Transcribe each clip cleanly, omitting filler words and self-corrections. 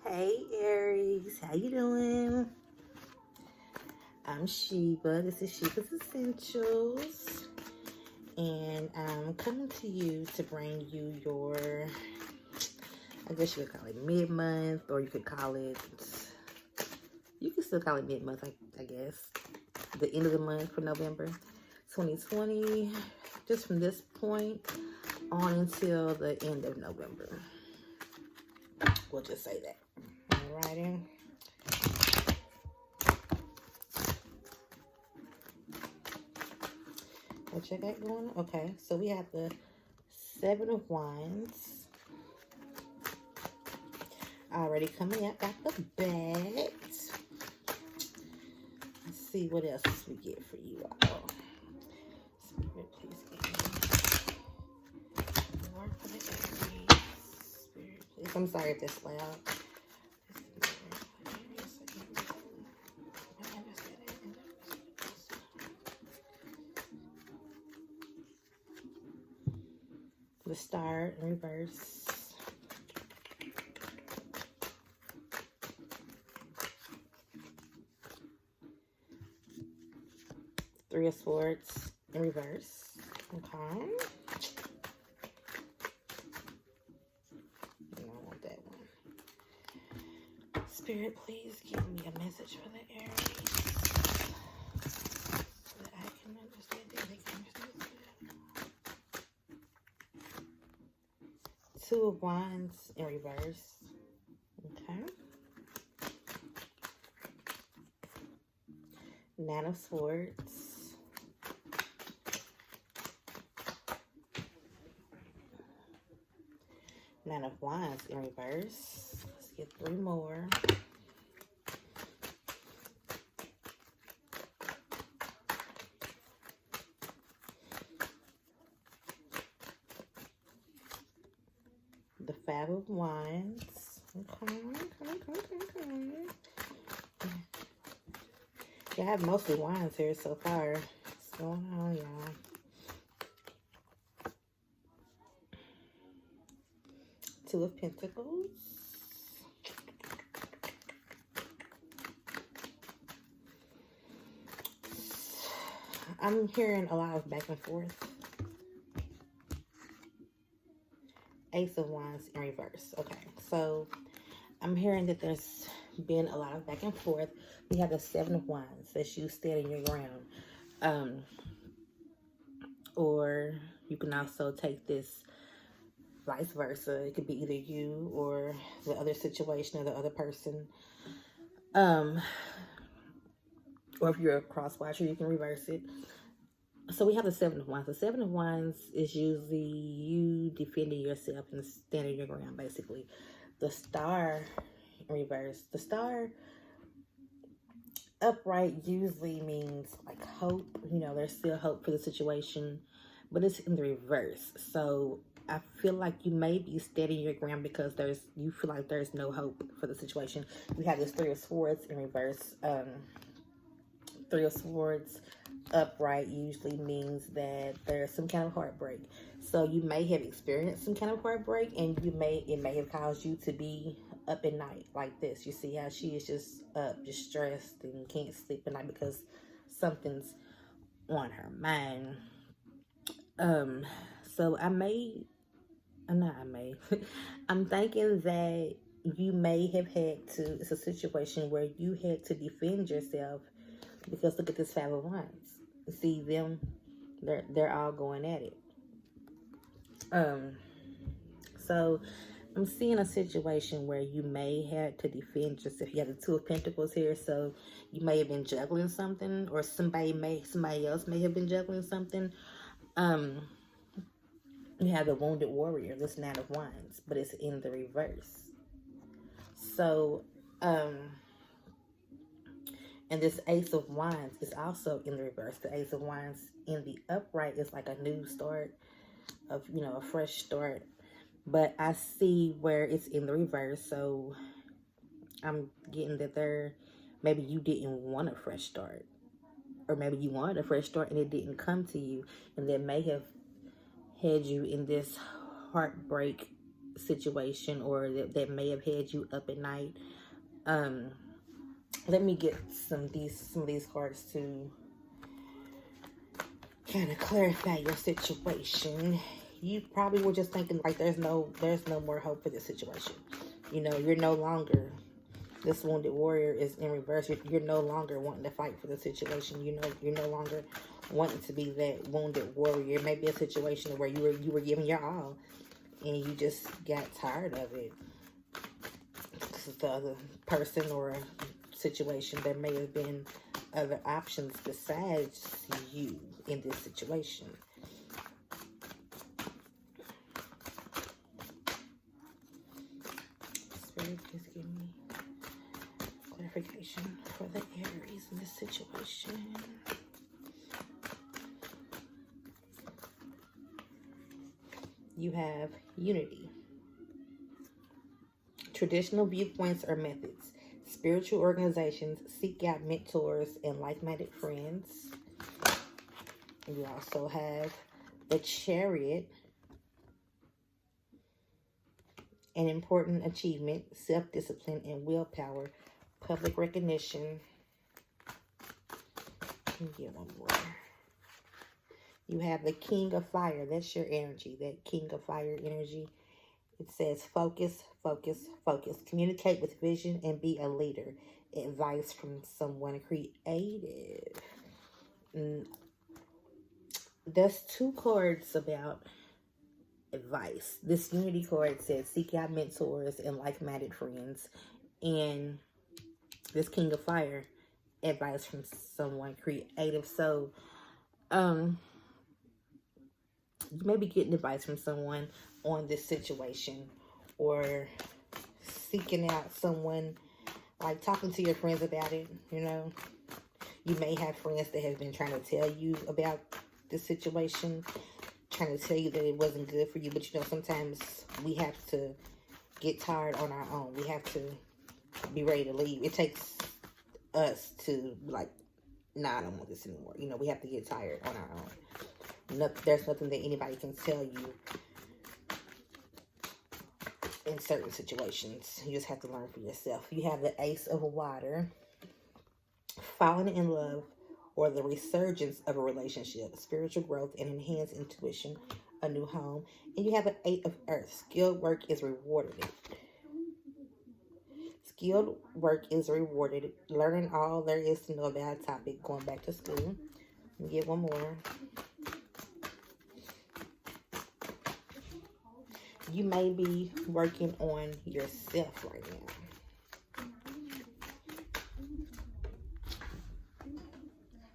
Hey Aries, how you doing? I'm Sheba. This is Sheba's Essentials, and I'm coming to you to bring you your, I guess you could call it mid-month, or you could call it, you can still call it mid-month, I guess, the end of the month for November 2020, just from this point on until the end of November. We'll just say that. Alrighty. What you got going on? Okay, so we have the Seven of Wands already coming up out the bag. Let's see what else we get for you all. Spirit, please give me more for the Aries. Spirit, please. I'm sorry if that's loud. The Star in reverse. Three of Swords in reverse. Okay. I don't want that one. Spirit, please give me a message for the Aries so that I can understand it. They can understand it. Two of Wands in reverse. Okay. Nine of Swords. Nine of Wands in reverse. Let's get three more. The Five of Wands. Okay. Yeah, I have mostly wands here so far. What's going on, y'all? Two of Pentacles. I'm hearing a lot of back and forth. Ace of Wands in reverse. Okay, so I'm hearing that there's been a lot of back and forth. We have the Seven of Wands. That's you standing your ground. Or you can also take this vice versa. It could be either you or the other situation or the other person. Or if you're a cross watcher, you can reverse it. So we have the Seven of Wands. The Seven of Wands is usually you defending yourself and standing your ground, basically. The Star in reverse. The Star upright usually means like hope. You know, there's still hope for the situation, but it's in the reverse. So I feel like you may be standing your ground because you feel like there's no hope for the situation. You have this Three of Swords in reverse. Three of Swords upright usually means that there's some kind of heartbreak. So you may have experienced some kind of heartbreak, and it may have caused you to be up at night like this. You see how she is just up, just stressed, and can't sleep at night because something's on her mind. So I'm thinking that you may have had to, it's a situation where you had to defend yourself, because look at this Five of Wands. See them, they're all going at it. So I'm seeing a situation where you may have to defend yourself. You have the Two of Pentacles here, so you may have been juggling something, or somebody else may have been juggling something. You have the Wounded Warrior, this Nine of Wands, but it's in the reverse. So, and this Ace of Wands is also in the reverse. The Ace of Wands in the upright is like a new start of, a fresh start. But I see where it's in the reverse. So I'm getting that maybe you didn't want a fresh start. Or maybe you wanted a fresh start and it didn't come to you. And that may have had you in this heartbreak situation, or that may have had you up at night. Let me get some of these cards to kind of clarify your situation. You probably were just thinking like there's no more hope for this situation. You know, you're no longer, this wounded warrior is in reverse. You're no longer wanting to fight for the situation. You know, you're no longer wanting to be that wounded warrior. It may be a situation where you were giving your all and you just got tired of it. This is the other person or situation. There may have been other options besides you in this situation. Spirit, please give me clarification for the Aries in this situation. You have unity. Traditional viewpoints or methods. Spiritual organizations seek out mentors and like-minded friends. You also have the Chariot. An important achievement, self-discipline and willpower, public recognition. Get one more. You have the King of Fire. That's your energy, that King of Fire energy. It says focus, focus, focus. Communicate with vision and be a leader. Advice from someone creative. There's two cards about advice. This unity card says seek out mentors and like-minded friends. And this King of Fire, advice from someone creative. So, you may be getting advice from someone on this situation, or seeking out someone, like talking to your friends about it. You know, you may have friends that have been trying to tell you about this situation, trying to tell you that it wasn't good for you. But you know, sometimes we have to get tired on our own. We have to be ready to leave. It takes us to like, nah, I don't want this anymore. You know, we have to get tired on our own. There's nothing that anybody can tell you in certain situations. You just have to learn for yourself. You have the Ace of Water. Falling in love or the resurgence of a relationship. Spiritual growth and enhanced intuition. A new home. And you have an 8 of Earth. Skilled work is rewarded. Skilled work is rewarded. Learning all there is to know about a topic. Going back to school. Let me get one more. You may be working on yourself right now.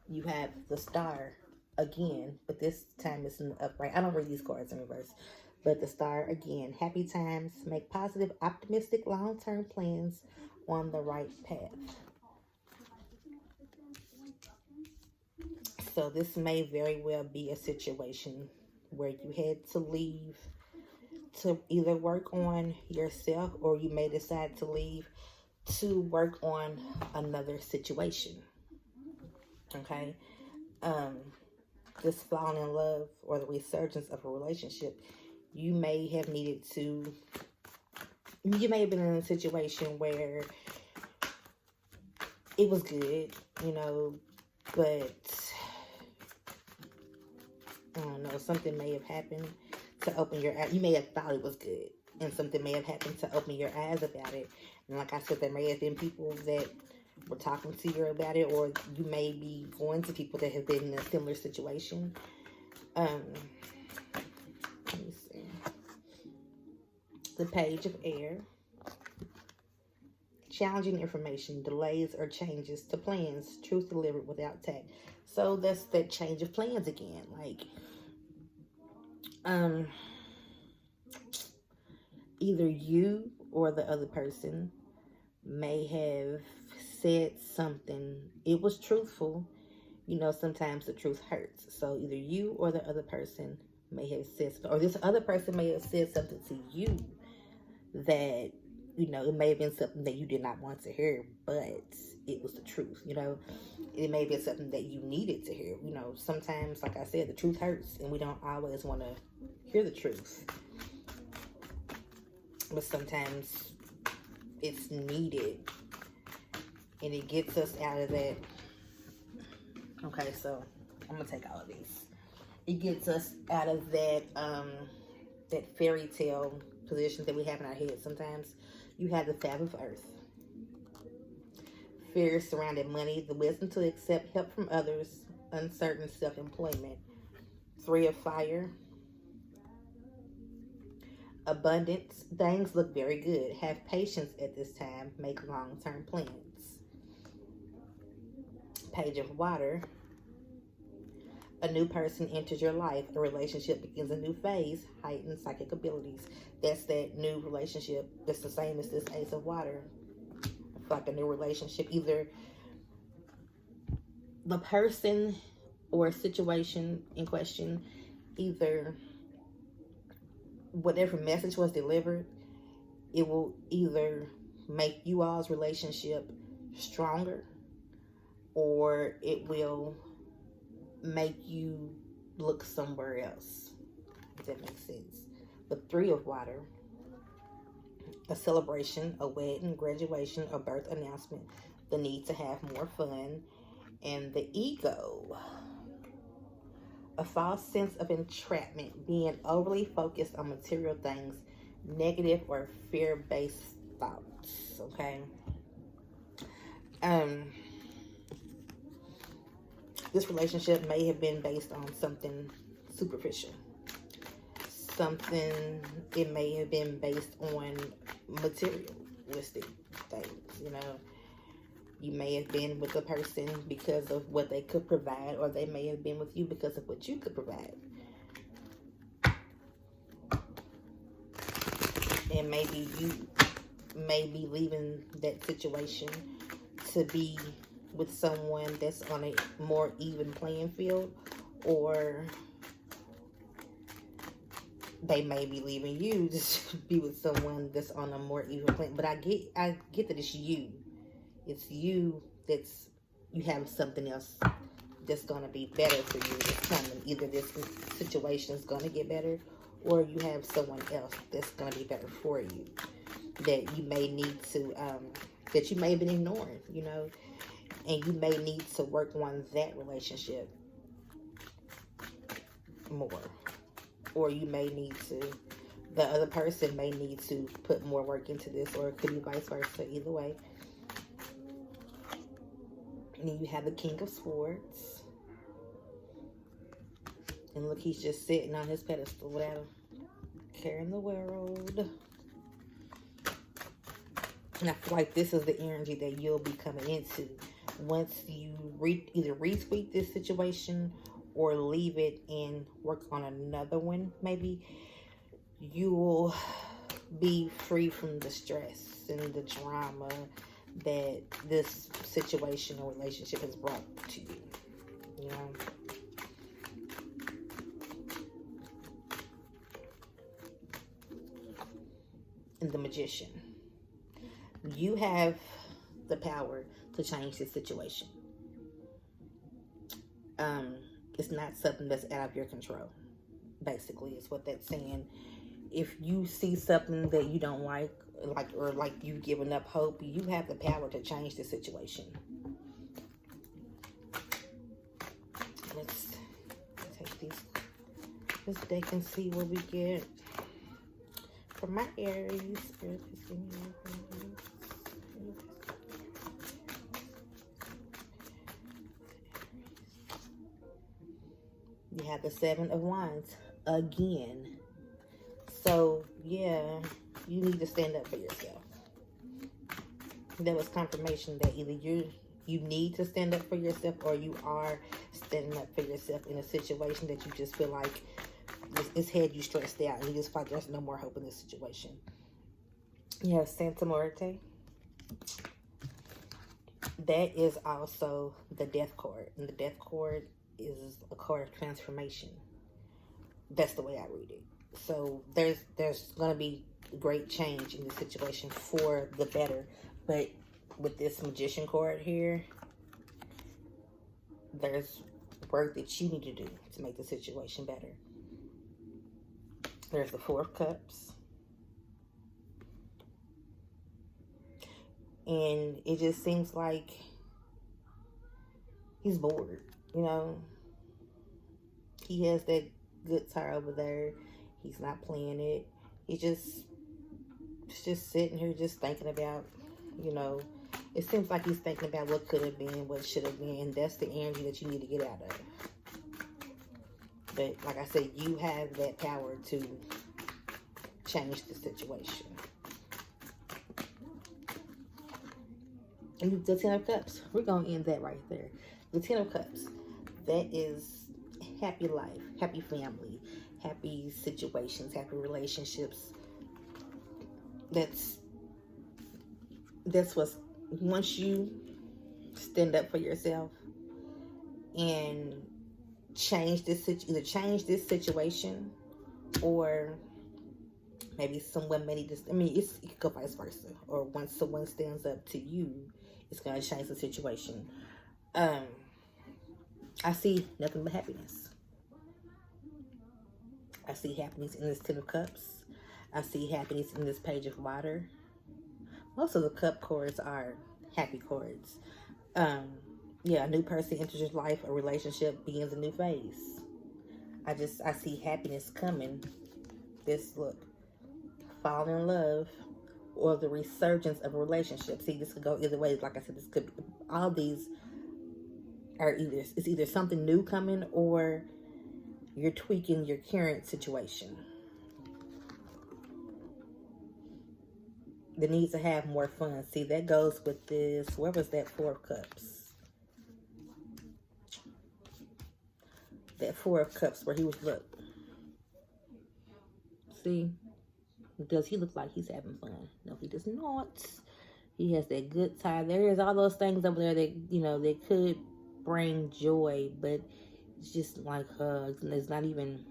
You have the Star again, but this time it's in the upright. I don't read these cards in reverse. But the Star again. Happy times. Make positive, optimistic, long-term plans on the right path. So this may very well be a situation where you had to leave to either work on yourself, or you may decide to leave to work on another situation. Okay? This falling in love or the resurgence of a relationship, you may have needed to, you may have been in a situation where it was good, you know, but I don't know, something may have happened to open your eyes. You may have thought it was good, and something may have happened to open your eyes about it. And like I said, there may have been people that were talking to you about it, or you may be going to people that have been in a similar situation. Let me see. The Page of Air. Challenging information, delays or changes to plans, truth delivered without tact. So that's that change of plans again. Like, either you or the other person may have said something. It was truthful. You know, sometimes the truth hurts. So either you or the other person may have said something, or this other person may have said something to you that, you know, it may have been something that you did not want to hear, but it was the truth. You know, it may have been something that you needed to hear. You know, sometimes, like I said, the truth hurts, and we don't always want to hear the truth. but sometimes it's needed, and it gets us out of that. Okay, so I'm gonna take all of these. It gets us out of that that fairy tale position that we have in our head. Sometimes you have the 5 of Earth, fear surrounding money, the wisdom to accept help from others, uncertain self-employment. 3 of Fire, abundance. Things look very good. Have patience at this time. Make long-term plans. Page of Water, a new person enters your life. A relationship begins a new phase. Heightened psychic abilities. That's that new relationship. That's the same as this Ace of Water. Like a new relationship. Either the person or situation in question, either whatever message was delivered, it will either make you all's relationship stronger, or it will make you look somewhere else, if that makes sense. The 3 of Water, a celebration, a wedding, graduation, a birth announcement, the need to have more fun. And the Ego, a false sense of entrapment, being overly focused on material things, negative or fear-based thoughts. Okay. This relationship may have been based on something superficial. It may have been based on materialistic things, you know. You may have been with a person because of what they could provide, or they may have been with you because of what you could provide. And maybe you may be leaving that situation to be with someone that's on a more even playing field, or they may be leaving you to be with someone that's on a more even playing. But I get that it's you. It's you you have something else that's going to be better for you that's coming. Either this situation is going to get better, or you have someone else that's going to be better for you that you may need to, that you may have been ignoring, you know, and you may need to work on that relationship more. Or you may need to, the other person may need to put more work into this, or it could be vice versa, either way. And then you have the King of Swords. And look, he's just sitting on his pedestal without a care in the world. And I feel like this is the energy that you'll be coming into. Once you either retweet this situation or leave it and work on another one, maybe, you will be free from the stress and the drama that this situation or relationship has brought to you, you know. And the Magician, you have the power to change this situation. It's not something that's out of your control, basically, is what that's saying. If you see something that you don't like you've given up hope, you have the power to change the situation. Let's take this deck and see what we get for my Aries. You have the 7 of Wands again. So, yeah, you need to stand up for yourself. That was confirmation that either you need to stand up for yourself, or you are standing up for yourself in a situation that you just feel like it's had you stressed out, and you just feel like there's no more hope in this situation. You have Santa Muerte. That is also the Death card. And the Death card is a card of transformation. That's the way I read it. So there's going to be great change in the situation for the better. But with this Magician card here, there's work that you need to do to make the situation better. There's the 4 of Cups. And it just seems like he's bored, you know. He has that guitar over there. He's not playing it. He's just sitting here just thinking about, you know, it seems like he's thinking about what could have been, what should have been, and that's the energy that you need to get out of. But like I said, you have that power to change the situation. And the Ten of Cups, we're going to end that right there. The Ten of Cups, that is happy life, happy family, happy situations, happy relationships. That's what's, once you stand up for yourself and either change this situation, or maybe someone may need to, it could go vice versa. Or once someone stands up to you, it's going to change the situation. I see nothing but happiness. I see happiness in this Ten of Cups. I see happiness in this Page of Water. Most of the cup cards are happy cards. Yeah, a new person enters your life. A relationship begins a new phase. I see happiness coming. Look, falling in love, or the resurgence of a relationship. See, this could go either way. Like I said, this could be, all these are it's either something new coming, or you're tweaking your current situation. The need to have more fun. See, that goes with this. Where was that Four of Cups? That Four of Cups where he was, look. See? Does he look like he's having fun? No, he does not. He has that good time. There is all those things over there that, you know, they could bring joy, but it's just like hugs, and it's not even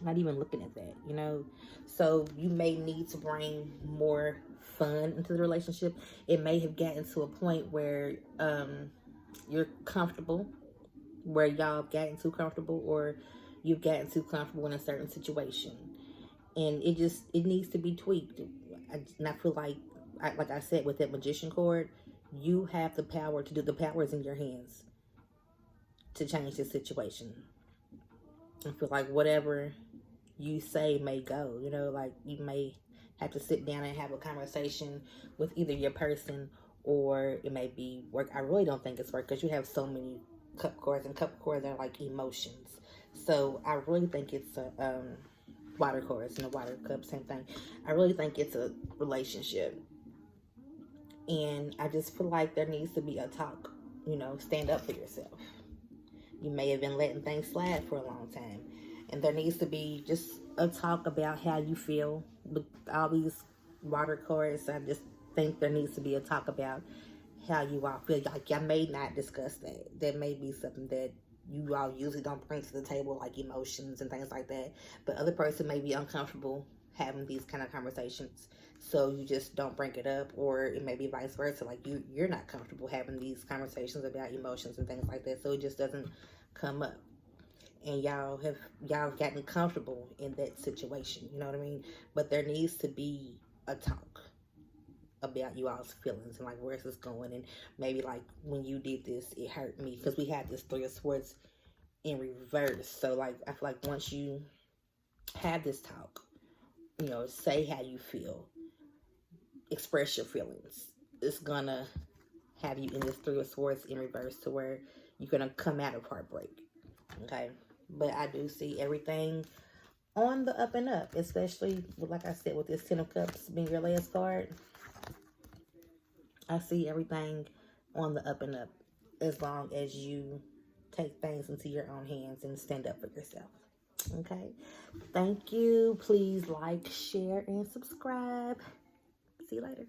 looking at that, you know. So you may need to bring more fun into the relationship. It may have gotten to a point where you're comfortable, where y'all have gotten too comfortable, or you've gotten too comfortable in a certain situation, and it needs to be tweaked. And I feel like I said, with that Magician card, you have the power to do. The power is in your hands to change this situation. I feel like whatever you say may go, you know, like you may have to sit down and have a conversation with either your person, or it may be work. I really don't think it's work, because you have so many cup cards, and cup cards are like emotions. So I really think it's a water cards, and the water cup, same thing. I really think it's a relationship, and I just feel like there needs to be a talk. You know, stand up for yourself. You may have been letting things slide for a long time, and there needs to be just a talk about how you feel. With all these water cards, I just think there needs to be a talk about how you all feel. Like, y'all may not discuss that. That may be something that you all usually don't bring to the table, like emotions and things like that. But other person may be uncomfortable having these kind of conversations, so you just don't bring it up. Or it may be vice versa, like you're not comfortable having these conversations about emotions and things like that, so it just doesn't come up. And y'all have gotten comfortable in that situation, you know what I mean? But there needs to be a talk about you all's feelings, and like, where's this going, and maybe like, when you did this, it hurt me, because we had this Three of Swords in reverse. So like, I feel like once you have this talk, you know, say how you feel, express your feelings, it's gonna have you in this Three of Swords in reverse, to where you're gonna come out of heartbreak. Okay, but I do see everything on the up and up, especially with, like I said, with this Ten of Cups being your last card. I see everything on the up and up, as long as you take things into your own hands and stand up for yourself. Okay, thank you. Please like, share, and subscribe. See you later.